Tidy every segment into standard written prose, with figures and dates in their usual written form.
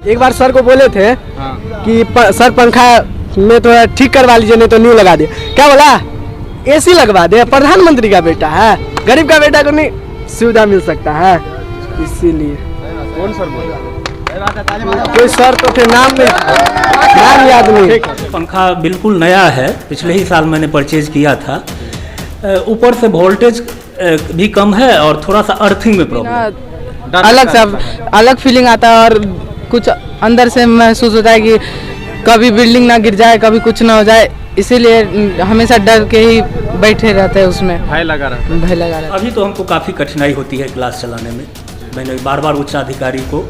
एक बार सर को बोले थे कि सर पंखा में तो ठीक करवा लीजिए, नहीं तो न्यू लगा दिए। क्या बोला? एसी लगवा दे। प्रधानमंत्री का बेटा है, गरीब का बेटा को नहीं सुविधा मिल सकता है, इसीलिए। कौन सर बोला? कोई सर तो थे, नाम याद नहीं। पंखा बिल्कुल नया है, पिछले ही साल मैंने परचेज किया था। ऊपर से वोल्टेज भी कम है और थोड़ा सा अर्थिंग में प्रॉब्लम, अलग फीलिंग आता है और कुछ अंदर से महसूस होता है कि कभी बिल्डिंग ना गिर जाए, कभी कुछ ना हो जाए, इसीलिए हमेशा डर के ही बैठे रहते हैं, उसमें भय लगा रहता है। अभी तो हमको काफ़ी कठिनाई होती है क्लास चलाने में। मैंने बार बार उच्च अधिकारी को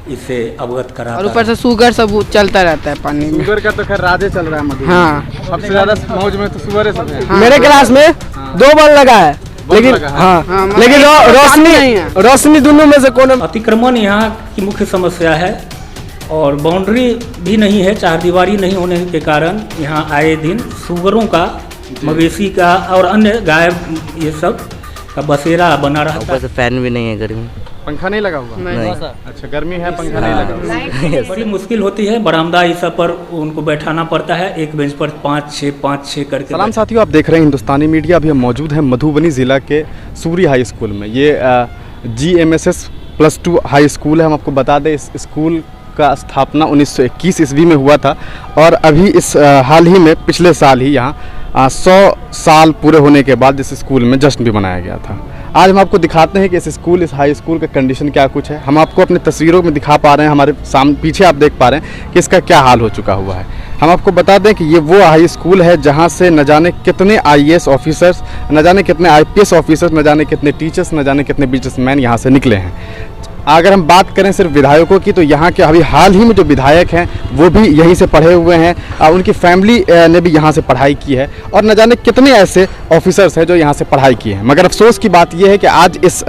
इससे अवगत करा। और ऊपर से शुगर सब चलता रहता है पानी में। शुगर का तो खैर राजे चल रहा है मधु। हाँ, सबसे ज्यादा मौज में तो शुगर सब है। हाँ, मेरे क्लास में 2 बल्ब लगा है, लेकिन लेकिन रोशनी दोनों में से कौन? अतिक्रमण यहाँ की मुख्य समस्या है और बाउंड्री भी नहीं है, चारदीवारी नहीं होने के कारण यहाँ आए दिन सुअरों का, मवेशी का और अन्य गाय ये सब का बसेरा बना रहा है। ऊपर से फैन भी नहीं है गर्मी। पंखा नहीं लगा हुआ? नहीं। अच्छा, गर्मी है, पंखा नहीं लगा हुआ। बड़ी मुश्किल होती है, बरामदा इस सब पर उनको बैठाना पड़ता है, एक बेंच पर 5-6 करके। सलाम साथियों, आप देख रहे हैं हिंदुस्तानी मीडिया। अभी हम मौजूद हैं मधुबनी ज़िला के सूरी हाई स्कूल में। ये GMSS +2 हाई स्कूल है। हम आपको बता दें, इस स्कूल का स्थापना 1921 ईस्वी में हुआ था और अभी इस हाल ही में, पिछले साल ही यहाँ 100 साल पूरे होने के बाद इस स्कूल में जश्न भी मनाया गया था। आज हम आपको दिखाते हैं कि इस हाई स्कूल का कंडीशन क्या कुछ है। हम आपको अपनी तस्वीरों में दिखा पा रहे हैं, हमारे सामने पीछे आप देख पा रहे हैं कि इसका क्या हाल हो चुका हुआ है। हम आपको बता दें कि ये वो हाई स्कूल है जहाँ से न जाने कितने IAS ऑफिसर्स, न जाने कितने IPS ऑफिसर्स, न जाने कितने टीचर्स, न जाने कितने बिजनेसमैन यहाँ से निकले हैं। अगर हम बात करें सिर्फ विधायकों की, तो यहाँ के अभी हाल ही में जो विधायक हैं वो भी यहीं से पढ़े हुए हैं, उनकी फैमिली ने भी यहाँ से पढ़ाई की है और न जाने कितने ऐसे ऑफिसर्स हैं जो यहाँ से पढ़ाई किए हैं। मगर अफसोस की बात यह है कि आज इस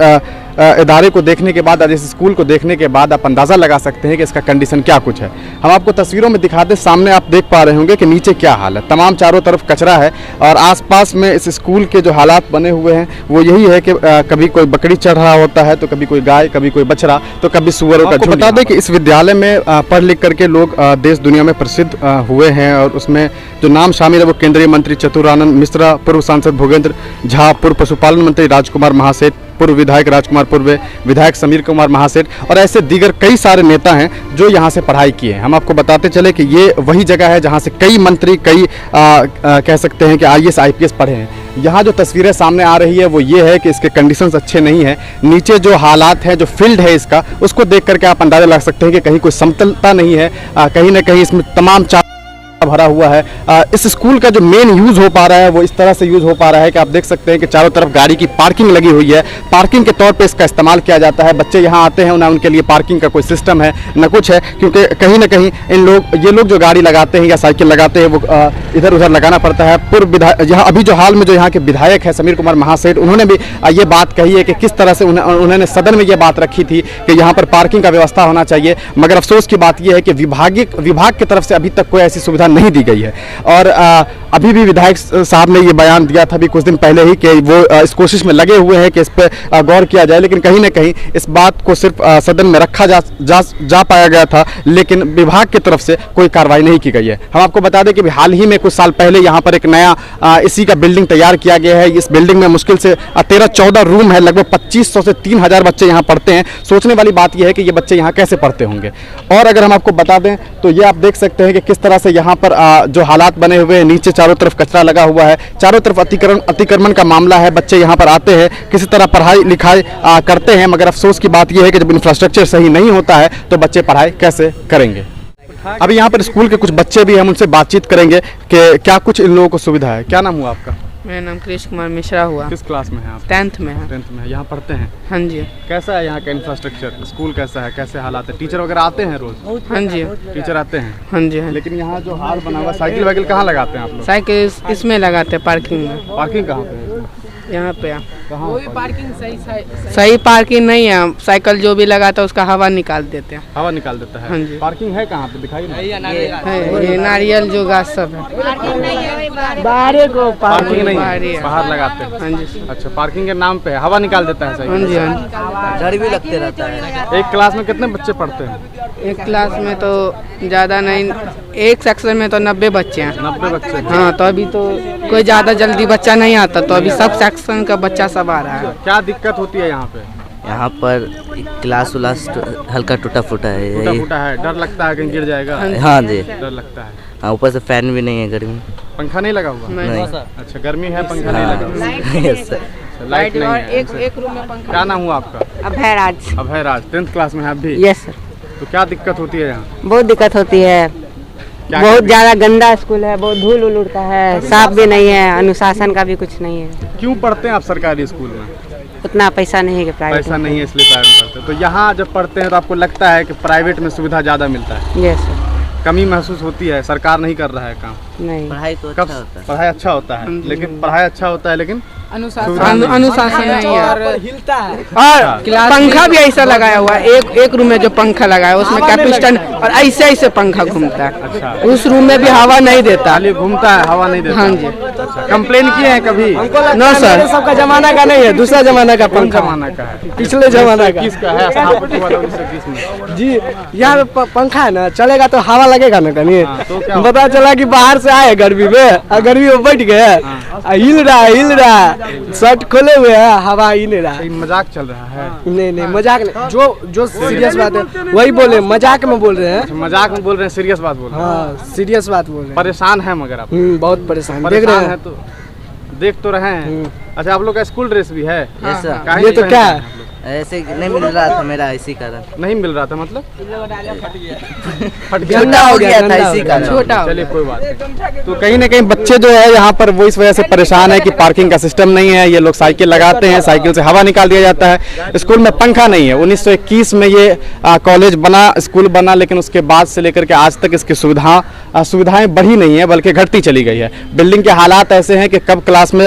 इदारे को देखने के बाद, आज इस स्कूल को देखने के बाद आप अंदाज़ा लगा सकते हैं कि इसका कंडीशन क्या कुछ है। हम आपको तस्वीरों में दिखाते, सामने आप देख पा रहे होंगे कि नीचे क्या हाल है। तमाम चारों तरफ कचरा है और आसपास में इस स्कूल के जो हालात बने हुए हैं वो यही है कि कभी कोई बकरी चढ़ रहा होता है, तो कभी कोई गाय, कभी कोई बछड़ा, तो कभी सुअरों का झुंड। बता दें कि इस विद्यालय में पढ़ लिख करके लोग देश दुनिया में प्रसिद्ध हुए हैं और उसमें जो नाम शामिल है वो केंद्रीय मंत्री चतुरानंद मिश्रा, पूर्व सांसद भूपेंद्र झा, पूर्व पशुपालन मंत्री राजकुमार महासेठ, पूर्व विधायक राजकुमार, पूर्व विधायक समीर कुमार महासेठ और ऐसे दीगर कई सारे नेता हैं जो यहाँ से पढ़ाई किए हैं। हम आपको बताते चले कि ये वही जगह है जहाँ से कई मंत्री, कई कह सकते हैं कि IAS IPS पढ़े हैं। यहाँ जो तस्वीरें सामने आ रही है वो ये है कि इसके कंडीशंस अच्छे नहीं हैं। नीचे जो हालात हैं, जो फील्ड है इसका, उसको देख करके आप अंदाज़ा लगा सकते हैं कि कहीं कोई समतलता नहीं है, कहीं ना कहीं इसमें तमाम भरा हुआ है। इस स्कूल का जो मेन यूज़ हो पा रहा है वो इस तरह से यूज़ हो पा रहा है कि आप देख सकते हैं कि चारों तरफ गाड़ी की पार्किंग लगी हुई है। पार्किंग के तौर पे इसका इस्तेमाल किया जाता है। बच्चे यहाँ आते हैं, ना उनके लिए पार्किंग का कोई सिस्टम है न कुछ है, क्योंकि कहीं ना कहीं ये लोग जो गाड़ी लगाते हैं या साइकिल लगाते हैं वो इधर उधर लगाना पड़ता है। पूर्व विधायक, यहाँ अभी जो हाल में जो यहाँ के विधायक है समीर कुमार महासेठ, उन्होंने भी ये बात कही है कि किस तरह से उन्होंने सदन में ये बात रखी थी कि यहाँ पर पार्किंग का व्यवस्था होना चाहिए। मगर अफसोस की बात यह है कि विभाग की तरफ से अभी तक कोई ऐसी सुविधा नहीं दी गई है। और अभी भी विधायक साहब ने ये बयान दिया था अभी कुछ दिन पहले ही कि वो इस कोशिश में लगे हुए हैं कि इस पर गौर किया जाए, लेकिन कहीं ना कहीं इस बात को सिर्फ सदन में रखा जा पाया गया था, लेकिन विभाग की तरफ से कोई कार्रवाई नहीं की गई है। हम आपको बता दें कि हाल ही में कुछ साल पहले यहाँ पर एक नया इसी का बिल्डिंग तैयार किया गया है। इस बिल्डिंग में मुश्किल से 13-14 रूम है, लगभग 2500 से 3000 बच्चे यहाँ पढ़ते हैं। सोचने वाली बात यह है कि ये बच्चे यहाँ कैसे पढ़ते होंगे। और अगर हम आपको बता दें तो ये आप देख सकते हैं कि किस तरह से यहाँ पर जो हालात बने हुए हैं, नीचे चारों तरफ कचरा लगा हुआ है, चारों तरफ अतिक्रमण का मामला है। बच्चे यहाँ पर आते हैं, किसी तरह पढ़ाई लिखाई करते हैं, मगर अफसोस की बात यह है कि जब इंफ्रास्ट्रक्चर सही नहीं होता है तो बच्चे पढ़ाई कैसे करेंगे। अभी यहाँ पर स्कूल के कुछ बच्चे भी, हम उनसे बातचीत करेंगे कि क्या कुछ इन लोगों को सुविधा है। क्या नाम हुआ आपका? मेरा नाम कृष्ण कुमार मिश्रा हुआ। किस क्लास में है आप? 10th में है। 10th में यहाँ पढ़ते हैं? हाँ जी। कैसा है यहाँ का इंफ्रास्ट्रक्चर? स्कूल कैसा है, कैसे हालात है? टीचर वगैरह आते हैं रोज? हाँ जी। टीचर आते हैं? हाँ जी। लेकिन यहाँ जो हाल बना हुआ, साइकिल वाइकिल कहाँ लगाते हैं आप लोग? साइकिल इसमें लगाते हैं, पार्किंग में। पार्किंग कहाँ पे है? यहाँ पे कहाँ? कोई पार्किंग सही पार्किंग नहीं है। साइकिल जो भी लगाता है उसका हवा निकाल देते हैं। हवा निकाल देता है? हाँ जी। पार्किंग है कहाँ पे, दिखाई नहीं? ये नारियल जो गाछ सब है, बाहर को पार्किंग नहीं है, बाहर लगाते हैं। हाँ जी। अच्छा, पार्किंग के नाम पे हवा निकाल देता है? हाँ जी। हाँ जी। डर भी लगते रहता है। एक क्लास में कितने बच्चे पढ़ते हैं? एक क्लास में तो ज़्यादा नहीं, एक सेक्शन में तो 90 बच्चे हैं। 90 बच्चे? हाँ, तो अभी तो कोई ज़्यादा जल्दी बच्चा नहीं आता, तो अभी सब सेक्शन का बच्चा सब आ रहा है। क्या दिक्कत होती है यहाँ पे? यहाँ पर क्लास उलास हल्का टूटा फूटा है, टूटा यही। फूटा है, डर लगता है कहीं गिर जाएगा? हाँ जी, डर लगता है। हाँ, ऊपर से फैन भी नहीं है, गर्मी पंखा नहीं लगा हुआ? नहीं। अच्छा, गर्मी है, पंखा नहीं लगा हुआ। Yes sir. अच्छा, लाइट नहीं है। एक रूम में पंखा। क्या नाम हुआ आपका? अभयराज। अभयराज, 10th क्लास में है आप भी? Yes sir. तो क्या दिक्कत होती है यहाँ? बहुत दिक्कत होती है, बहुत ज़्यादा गंदा स्कूल है, बहुत धूल उल उड़ता है, साफ भी नहीं है, अनुशासन का भी कुछ नहीं है। क्यों पढ़ते हैं आप सरकारी स्कूल में? उतना पैसा नहीं है कि प्राइवेट पैसा नहीं है इसलिए प्राइवेट में पढ़ते हैं। तो यहाँ जब पढ़ते हैं तो आपको लगता है कि प्राइवेट में सुविधा ज़्यादा मिलता है? Yes sir. कमी महसूस होती है, सरकार नहीं कर रहा है काम? नहीं, पढ़ाई तो कब? अच्छा होता है। पढ़ाई अच्छा होता है, लेकिन पढ़ाई अच्छा होता है लेकिन अनुशासन नहीं है। हिलता है। और पंखा भी ऐसा लगाया हुआ है, एक रूम में जो पंखा लगाया है उसमें कैपेसिटर और ऐसे ऐसे पंखा घूमता है। अच्छा। उस रूम में भी हवा नहीं देता। खाली घूमता है, हवा नहीं देता? हाँ जी। अच्छा, कंप्लेन किए हैं कभी? नो सर, सबका जमाना का नहीं है, दूसरा जमाना का कौन पंखा, जमाना का है? पिछले जमाना का। किसका है? स्थापत्य वाला 1921 में। जी, यहाँ पे पंखा है ना, चलेगा तो हवा लगेगा ना कहीं। हाँ, तो क्या पता चला कि बाहर से आए गर्मी में, और गर्मी में बैठ गए, हिल रहा है, शर्ट खोले हुए है, हवा ही नहीं रहा है। ये मजाक चल रहा है? नहीं, मजाक नहीं, जो सीरियस बात है वही बोले, मजाक में बोल रहे हैं। अच्छा, मजाक में बोल रहे हैं, सीरियस बात बोल रहे हैं? हाँ, सीरियस बात बोल रहे हैं। परेशान है मगर आप? बहुत परेशान, देख परेशान रहे है हैं। तो देख तो रहे हैं। अच्छा, आप लोग का स्कूल ड्रेस भी है? Yes sir. काहे ये नहीं तो क्या पहनते है? हैं आप लोग? ऐसे नहीं मिल रहा था मेरा, इसी कारण। नहीं मिल रहा था मतलब? फट गया? छोटा हो गया था, गंदा हो इसी गया। कारण। छोटा हो चलिए कोई बात नहीं। तो कहीं ना कहीं बच्चे जो है यहाँ पर वो इस वजह से परेशान है कि पार्किंग का सिस्टम नहीं है। ये लोग साइकिल लगाते हैं, साइकिल से हवा निकाल दिया जाता है। स्कूल में पंखा नहीं है। 1921 में ये कॉलेज बना, स्कूल बना, लेकिन उसके बाद से लेकर के आज तक इसकी सुविधाएं बढ़ी नहीं है बल्कि घटती चली गई है। बिल्डिंग के हालात ऐसे हैं कि कब क्लास में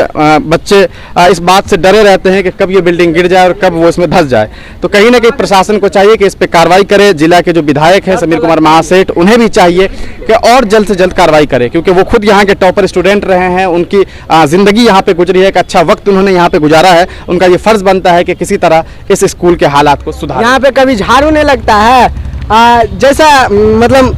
बच्चे इस बात से डरे रहते हैं कि कब ये बिल्डिंग गिर जाए और कब वो इसमें धंस जाए। तो कहीं ना कहीं प्रशासन को चाहिए कि इस पे कार्रवाई करे। जिला के जो विधायक हैं समीर कुमार महासेठ, उन्हें भी चाहिए कि और जल्द से जल्द कार्रवाई करे, क्योंकि वो खुद यहाँ के टॉपर स्टूडेंट रहे हैं। उनकी जिंदगी यहाँ पे गुजरी है, एक अच्छा वक्त उन्होंने यहाँ पे गुजारा है। उनका ये फर्ज बनता है कि किसी तरह इस स्कूल के हालात को सुधारें। यहाँ पे कभी झाड़ू नहीं लगता है, जैसा मतलब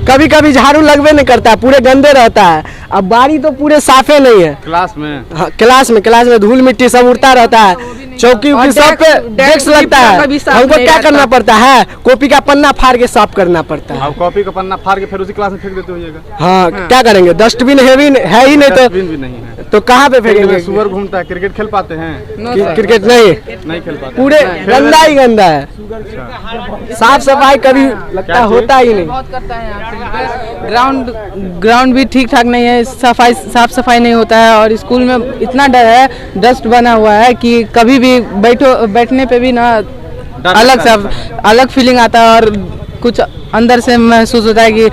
कभी कभी झाड़ू लगवे नहीं करता, पूरे गंदे रहता है। अब बारी तो पूरे साफे नहीं है। क्लास में? हाँ, क्लास में धूल मिट्टी सब उड़ता रहता है, चौकी उकी सब पे डेस्क लगता है। हमको क्या करना पड़ता है? कॉपी का पन्ना फाड़ के साफ करना पड़ता है। आप कॉपी का पन्ना फाड़ के फिर उसी क्लास में फेंक देते होइएगा? हाँ, क्या करेंगे? डस्टबिन है ही नहीं तो डस्टबिन भी नहीं है तो कहाँ पे फेंकेंगे? सुअर घूमता है। क्रिकेट खेल पाते हैं? क्रिकेट नहीं, नहीं खेल पाते। पूरे गंदा ही गंदा है। साफ सफाई कभी लगता होता ही नहीं। ग्राउंड भी ठीक ठाक नहीं है, साफ सफाई नहीं होता है, और स्कूल में इतना डर है, डस्ट बना हुआ है कि कभी भी बैठने पे भी ना अलग फीलिंग आता है, और कुछ अंदर से महसूस होता है कि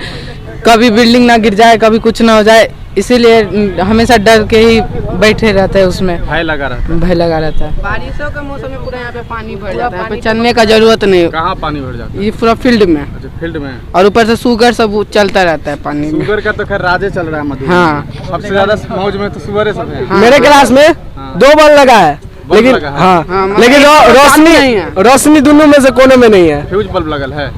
कभी बिल्डिंग ना गिर जाए, कभी कुछ ना हो जाए, इसीलिए हमेशा डर के ही बैठे रहते हैं। उसमें भय लगा रहता भय लगा रहता है। बारिशों के मौसम में पूरा यहाँ पे पानी भर जाता है, यहाँ पे चलने का जरूरत नहीं। है। कहाँ पानी भर जाता है? ये पूरा फील्ड में, अच्छा, फील्ड में। और ऊपर से शुगर सब चलता रहता है पानी में। शुगर का तो खैर राजे चल रहा है मधु। हाँ। सबसे ज्यादा मौज में तो शुगर सब है। मेरे क्लास में 2 बल्ब लगा है, लेकिन लगा है? हाँ, लेकिन रोशनी दोनों में से कोने में नहीं है। फ्यूज बल्ब लगल है?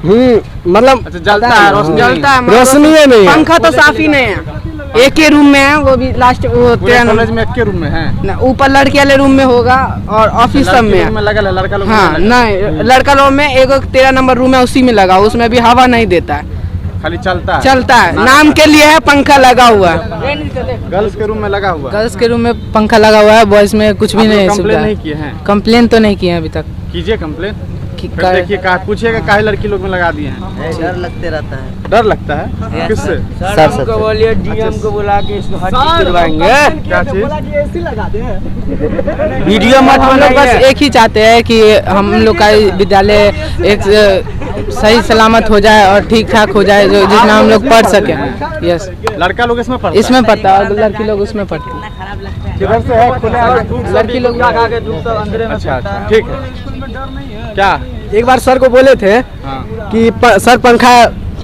मतलब अच्छा, जलता है रोशनी? जलता है, रोशनी है नहीं है। पंखा तो साफ ही नहीं है, एक ही रूम में है, वो भी लास्ट वो पूरे कॉलेज में एक के रूम में है? ना, ऊपर लड़की वाले रूम में होगा और ऑफिस सब में लड़की रूम में लगल है, लड़का लोग में हाँ नहीं लगल? नहीं, लड़का लोग में एक 13 नंबर रूम है, उसी में लगा, उसमें भी हवा नहीं देता है, खाली चलता है? चलता है, नाम के लिए है, पंखा लगा हुआ है। गर्ल्स के रूम में लगा हुआ? गर्ल्स के रूम में पंखा लगा हुआ है, बॉयज में कुछ भी नहीं है। कंप्लेन नहीं किए हैं? कंप्लेन तो नहीं किए हैं अभी तक। कीजिए कंप्लेन। कि फिर देखिए पूछिएगा काहे लड़की लोग में लगा दिए हैं। डर लगते रहता है। डर लगता है? किससे? सर से। बोलिए डीएम को बुला के इसको हर चीज करवाएंगे। क्या चीज? एसी लगा दे। वीडियो मत, हम लोग बस एक ही चाहते हैं कि हम लोग का विद्यालय एक सही सलामत हो जाए और ठीक ठाक हो जाए, जो जिसमें हम लोग पढ़ सके। यस, लड़का लोग इसमें पढ़ता है? इसमें पढ़ता है और लड़की लोग उसमें पढ़ती है। किधर से है? खुले आगे लड़की लोग अच्छा, ठीक है। क्या? एक बार सर को बोले थे हाँ। कि सर पंखा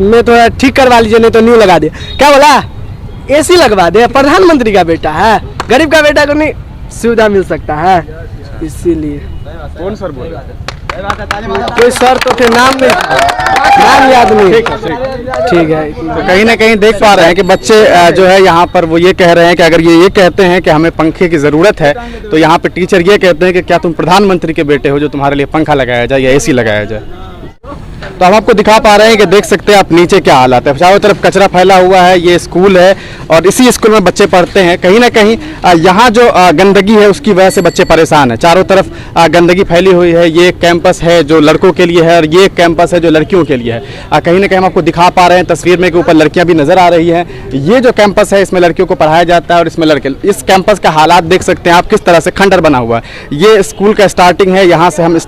में थोड़ा ठीक करवा लीजिए, नहीं तो न्यू लगा दे। क्या बोला? एसी लगवा दे, प्रधानमंत्री का बेटा है, गरीब का बेटा को नहीं सुविधा मिल सकता है, इसीलिए। कौन सर बोले? कोई सर तो थे, नाम नहीं था, नाम याद नहीं। ठीक है। तो कहीं ना कहीं देख पा रहे हैं कि बच्चे जो है यहाँ पर वो ये कह रहे हैं कि अगर ये कहते हैं कि हमें पंखे की ज़रूरत है, तो यहाँ पे टीचर ये कहते हैं कि क्या तुम प्रधानमंत्री के बेटे हो जो तुम्हारे लिए पंखा लगाया जाए या एसी लगाया जाए। तो हम आपको दिखा पा रहे हैं कि देख सकते हैं आप नीचे क्या हालात है, चारों तरफ कचरा फैला हुआ है। ये स्कूल है और इसी स्कूल में बच्चे पढ़ते हैं। कहीं ना कहीं यहाँ जो गंदगी है उसकी वजह से बच्चे परेशान हैं। चारों तरफ गंदगी फैली हुई है। ये कैंपस है जो लड़कों के लिए है और ये कैंपस है जो लड़कियों के लिए है। कहीं ना कहीं हम आपको दिखा पा रहे हैं तस्वीर में के ऊपर लड़कियाँ भी नज़र आ रही हैं। ये जो कैंपस है इसमें लड़कियों को पढ़ाया जाता है और इसमें लड़के। इस कैंपस का हालात देख सकते हैं आप किस तरह से खंडर बना हुआ है। ये स्कूल का स्टार्टिंग है, यहाँ से हम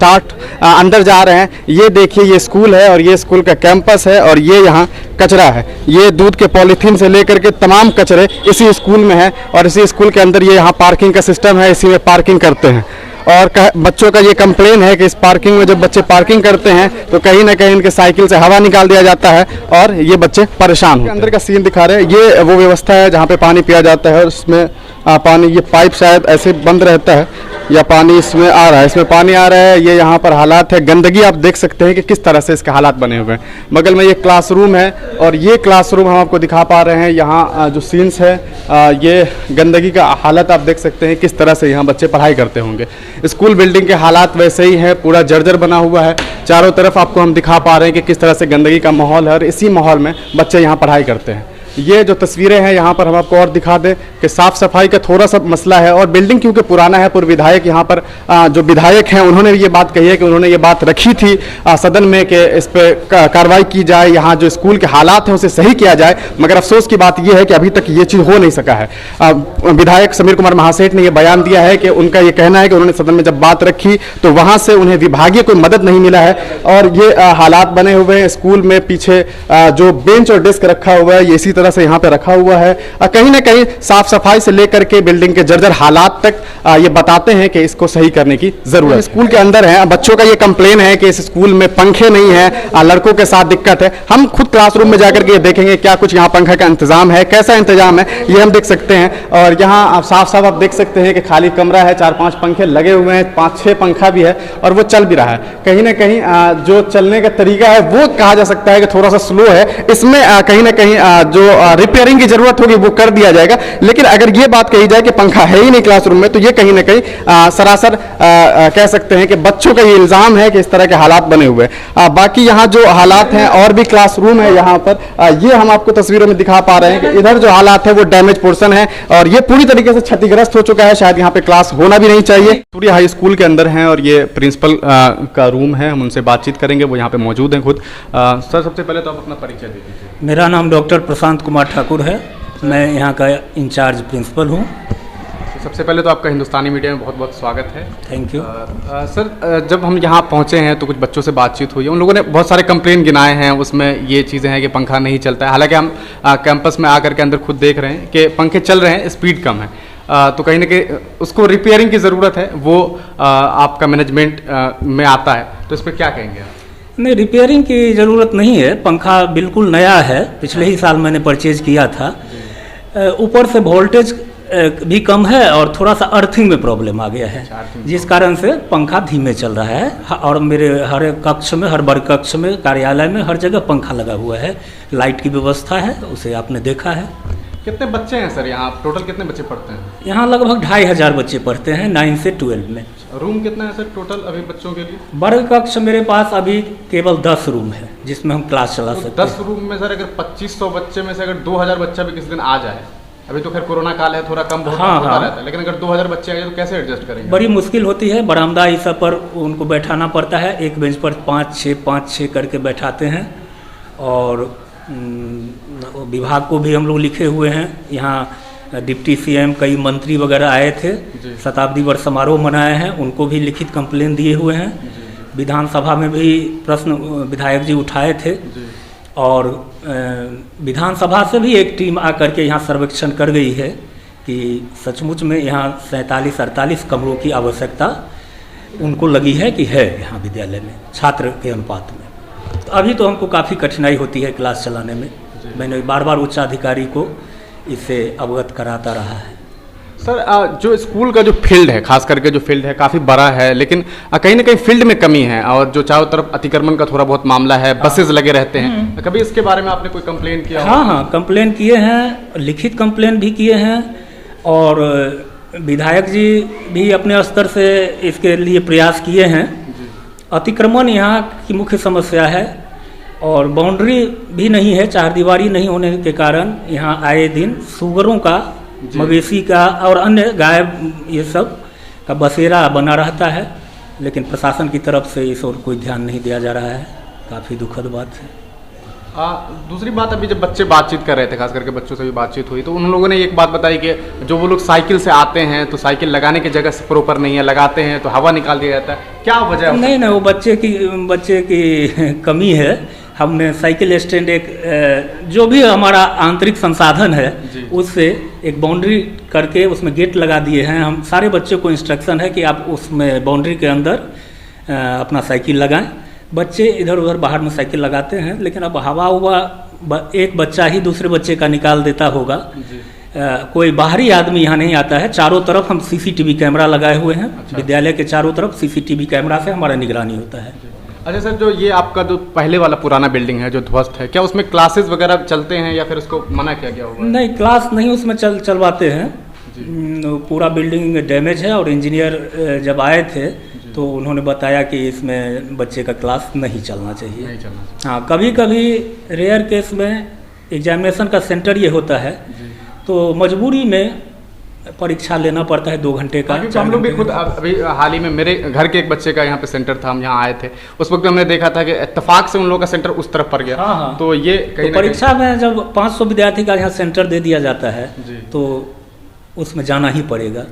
अंदर जा रहे हैं। ये देखिए ये स्कूल है और ये स्कूल का कैंपस है और ये यहाँ कचरा है। ये दूध के पॉलीथीन से लेकर के तमाम कचरे इसी स्कूल में है और इसी स्कूल के अंदर ये यहाँ पार्किंग का सिस्टम है, इसी में पार्किंग करते हैं। और बच्चों का ये कंप्लेन है कि इस पार्किंग में जब बच्चे पार्किंग करते हैं तो कहीं ना कहीं इनके साइकिल से हवा निकाल दिया जाता है और ये बच्चे परेशान होते हैं। अंदर का सीन दिखा रहे हैं, ये वो व्यवस्था है जहाँ पे पानी पिया जाता है और इसमें पानी, ये पाइप शायद ऐसे बंद रहता है या पानी इसमें आ रहा है, इसमें पानी आ रहा है। ये यहाँ पर हालात है, गंदगी आप देख सकते हैं कि किस तरह से इसके हालात बने हुए हैं। बगल में ये क्लासरूम है और ये क्लासरूम हम आपको दिखा पा रहे हैं। यहाँ जो सीन्स है ये गंदगी का हालत आप देख सकते हैं किस तरह से यहाँ बच्चे पढ़ाई करते होंगे। स्कूल बिल्डिंग के हालात वैसे ही है, पूरा जर्जर बना हुआ है। चारों तरफ आपको हम दिखा पा रहे हैं कि किस तरह से गंदगी का माहौल है और इसी माहौल में बच्चे यहाँ पढ़ाई करते हैं। ये जो तस्वीरें हैं यहाँ पर हम आपको और दिखा दें कि साफ़ सफाई का थोड़ा सा मसला है और बिल्डिंग क्योंकि पुराना है। पूर्व विधायक यहाँ पर जो विधायक हैं उन्होंने ये बात कही है कि उन्होंने ये बात रखी थी सदन में कि इस पर कार्रवाई की जाए, यहाँ जो स्कूल के हालात हैं उसे सही किया जाए। मगर अफसोस की बात यह है कि अभी तक ये चीज़ हो नहीं सका है। विधायक समीर कुमार महासेठ ने यह बयान दिया है कि उनका ये कहना है कि उन्होंने सदन में जब बात रखी तो वहाँ से उन्हें विभागीय कोई मदद नहीं मिला है और ये हालात बने हुए हैं। स्कूल में पीछे जो बेंच और डेस्क रखा हुआ है ये इसी तरह से यहाँ पे रखा हुआ है। कहीं ना कहीं साफ सफाई से लेकर के बिल्डिंग के जर्जर हालात तक ये बताते हैं कि इसको सही करने की जरूरत है। स्कूल के अंदर है, बच्चों का ये कंप्लेन है कि इस स्कूल में पंखे नहीं है, लड़कों के साथ दिक्कत है। हम खुद क्लासरूम में जाकर के देखेंगे क्या कुछ यहाँ पंखा का इंतजाम है, कैसा इंतजाम है ये हम देख सकते हैं। और यहाँ आप साफ आप देख सकते हैं कि खाली कमरा है, 4-5 पंखे लगे हुए हैं, 5-6 पंखा भी है और वो चल भी रहा है। कहीं ना कहीं जो चलने का तरीका है वो कहा जा सकता है कि थोड़ा सा स्लो है। इसमें कहीं ना कहीं जो रिपेयरिंग की जरूरत होगी वो कर दिया जाएगा। लेकिन अगर ये बात कही जाए कि पंखा है ही नहीं क्लासरूम में तो ये कहीं ना कहीं सरासर कह सकते हैं कि बच्चों का ये इल्जाम है कि इस तरह के हालात बने हुए हैं। बाकी यहाँ जो हालात हैं और भी क्लासरूम है यहाँ पर ये हम आपको तस्वीरों में दिखा पा रहे हैं कि इधर जो हालात है वो डैमेज पोर्शन है और ये पूरी तरीके से क्षतिग्रस्त हो चुका है। शायद यहाँ पे क्लास होना भी नहीं चाहिए। सूर्य हाई स्कूल के अंदर हैं और ये प्रिंसिपल का रूम है, हम उनसे बातचीत करेंगे, वो यहाँ पे मौजूद हैं खुद। सर सबसे पहले तो आप अपना परिचय दे दीजिए। मेरा नाम डॉक्टर प्रशांत कुमार ठाकुर है, मैं यहाँ का इंचार्ज प्रिंसिपल हूँ। सबसे पहले तो आपका हिंदुस्तानी मीडिया में बहुत बहुत स्वागत है। Thank you. सर जब हम यहाँ पहुँचे हैं तो कुछ बच्चों से बातचीत हुई है, उन लोगों ने बहुत सारे कंप्लेन गिनाए हैं। उसमें ये चीज़ें हैं कि पंखा नहीं चलता है। हालांकि हम कैंपस में आकर के अंदर खुद देख रहे हैं कि पंखे चल रहे हैं, स्पीड कम है। तो कहीं ना कहीं उसको रिपेयरिंग की ज़रूरत है, वो आपका मैनेजमेंट में आता है, तो इस पर क्या कहेंगे आप? नहीं, रिपेयरिंग की ज़रूरत नहीं है। पंखा बिल्कुल नया है, पिछले ही साल मैंने परचेज किया था। ऊपर से वोल्टेज भी कम है और थोड़ा सा अर्थिंग में प्रॉब्लम आ गया है, जिस कारण से पंखा धीमे चल रहा है। और मेरे हर कक्ष में, हर वर्ग कक्ष में, कार्यालय में हर जगह पंखा लगा हुआ है। लाइट की व्यवस्था है, उसे आपने देखा है। कितने बच्चे हैं सर यहाँ? टोटल कितने बच्चे पढ़ते हैं? यहाँ लगभग 2500 बच्चे पढ़ते हैं 9 से 12 में। रूम कितना है सर टोटल अभी बच्चों के लिए? वर्ग कक्ष मेरे पास अभी केवल 10 रूम है जिसमें हम क्लास चला सकते हैं। 10 रूम में सर अगर 2500 बच्चे में से अगर 2000 बच्चा भी किसी दिन आ जाए, अभी तो खैर कोरोना काल है, थोड़ा कम बहुत होता रहता है, लेकिन अगर 2000 बच्चे आए तो कैसे एडजस्ट करेंगे? बड़ी मुश्किल होती है। बरामदा इस सब पर उनको बैठाना पड़ता है। एक बेंच पर 5-6 करके बैठाते हैं। और विभाग को भी हम लोग लिखे हुए हैं। यहाँ डिप्टी सीएम, कई मंत्री वगैरह आए थे, शताब्दी वर्ष समारोह मनाए हैं, उनको भी लिखित कंप्लेन दिए हुए हैं। विधानसभा में भी प्रश्न विधायक जी उठाए थे और विधानसभा से भी एक टीम आकर के यहाँ सर्वेक्षण कर गई है कि सचमुच में यहाँ 47-48 कमरों की आवश्यकता उनको लगी है कि है यहाँ विद्यालय में छात्र के अनुपात में। तो अभी तो हमको काफ़ी कठिनाई होती है क्लास चलाने में। मैंने बार बार उच्चाधिकारी को इससे अवगत कराता रहा है। सर जो स्कूल का जो फील्ड है, खास करके जो फील्ड है काफ़ी बड़ा है, लेकिन कहीं ना कहीं फील्ड में कमी है और जो चारों तरफ अतिक्रमण का थोड़ा बहुत मामला है, बसेज लगे रहते हैं। कभी इसके बारे में आपने कोई कंप्लेन किया? हाँ हाँ, कंप्लेन किए हैं, लिखित कंप्लेन भी किए हैं और विधायक जी भी अपने स्तर से इसके लिए प्रयास किए हैं। अतिक्रमण यहाँ की मुख्य समस्या है और बाउंड्री भी नहीं है, चारदीवारी नहीं होने के कारण यहाँ आए दिन सुअरों का, मवेशी का और अन्य गाय ये सब का बसेरा बना रहता है, लेकिन प्रशासन की तरफ से इस ओर कोई ध्यान नहीं दिया जा रहा है। काफ़ी दुखद बात है। दूसरी बात, अभी जब बच्चे बातचीत कर रहे थे, खास करके बच्चों से भी बातचीत हुई, तो उन लोगों ने एक बात बताई कि जो वो लोग साइकिल से आते हैं तो साइकिल लगाने की जगह से प्रॉपर नहीं है, लगाते हैं तो हवा निकाल दिया जाता है। क्या वजह? नहीं, वो बच्चे की कमी है। हमने साइकिल स्टैंड एक जो भी हमारा आंतरिक संसाधन है उससे एक बाउंड्री करके उसमें गेट लगा दिए हैं। हम सारे बच्चों को इंस्ट्रक्शन है कि आप उसमें बाउंड्री के अंदर अपना साइकिल लगाएं। बच्चे इधर उधर बाहर में साइकिल लगाते हैं, लेकिन अब हवा एक बच्चा ही दूसरे बच्चे का निकाल देता होगा। कोई बाहरी आदमी यहाँ नहीं आता है। चारों तरफ हम सीसीटीवी कैमरा लगाए हुए हैं। विद्यालय के चारों तरफ सीसीटीवी कैमरा से हमारा निगरानी होता है। अच्छा सर, जो ये आपका जो पहले वाला पुराना बिल्डिंग है जो ध्वस्त है, क्या उसमें क्लासेस वगैरह चलते हैं या फिर उसको मना किया गया होगा? नहीं, क्लास नहीं उसमें चलवाते हैं। पूरा बिल्डिंग डैमेज है और इंजीनियर जब आए थे तो उन्होंने बताया कि इसमें बच्चे का क्लास नहीं चलना चाहिए। हाँ, कभी कभी रेयर केस में एग्जामिनेशन का सेंटर ये होता है तो मजबूरी में परीक्षा लेना पड़ता है 2 घंटे का। हम लोग भी खुद अभी हाल ही में मेरे घर के एक बच्चे का यहाँ पे सेंटर था, हम यहाँ आए थे, उस वक्त हमने देखा था कि इत्तेफाक से उन लोगों का सेंटर उस तरफ पड़ गया। हाँ। तो ये तो परीक्षा में जब 500 विद्यार्थी का यहाँ सेंटर दे दिया जाता है तो उसमें जाना ही पड़ेगा।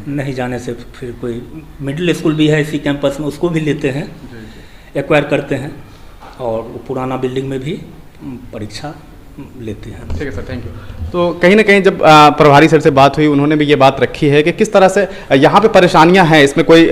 नहीं जाने से फिर कोई मिडिल स्कूल भी है इसी कैंपस में, उसको भी लेते हैं, एक्वायर करते हैं और पुराना बिल्डिंग में भी परीक्षा लेते हैं। ठीक है सर, थैंक यू। तो कहीं ना कहीं जब प्रभारी सर से बात हुई, उन्होंने भी ये बात रखी है कि किस तरह से यहाँ पे परेशानियाँ हैं, इसमें कोई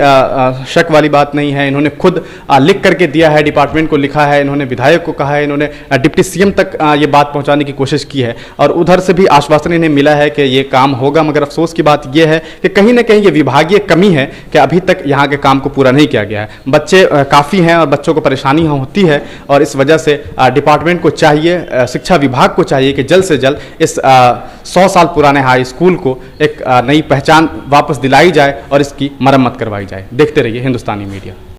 शक वाली बात नहीं है। इन्होंने खुद लिख करके दिया है, डिपार्टमेंट को लिखा है, इन्होंने विधायक को कहा है, इन्होंने डिप्टी सीएम तक ये बात पहुँचाने की कोशिश की है और उधर से भी आश्वासन इन्हें मिला है कि ये काम होगा। मगर अफसोस की बात यह है कि कहीं ना कहीं ये विभागीय कमी है कि अभी तक यहाँ के काम को पूरा नहीं किया गया है। बच्चे काफ़ी हैं और बच्चों को परेशानी होती है और इस वजह से डिपार्टमेंट को चाहिए, शिक्षा विभाग को चाहिए कि जल्द से जल्द इस 100 साल पुराने हाई स्कूल को एक नई पहचान वापस दिलाई जाए और इसकी मरम्मत करवाई जाए। देखते रहिए हिंदुस्तानी मीडिया।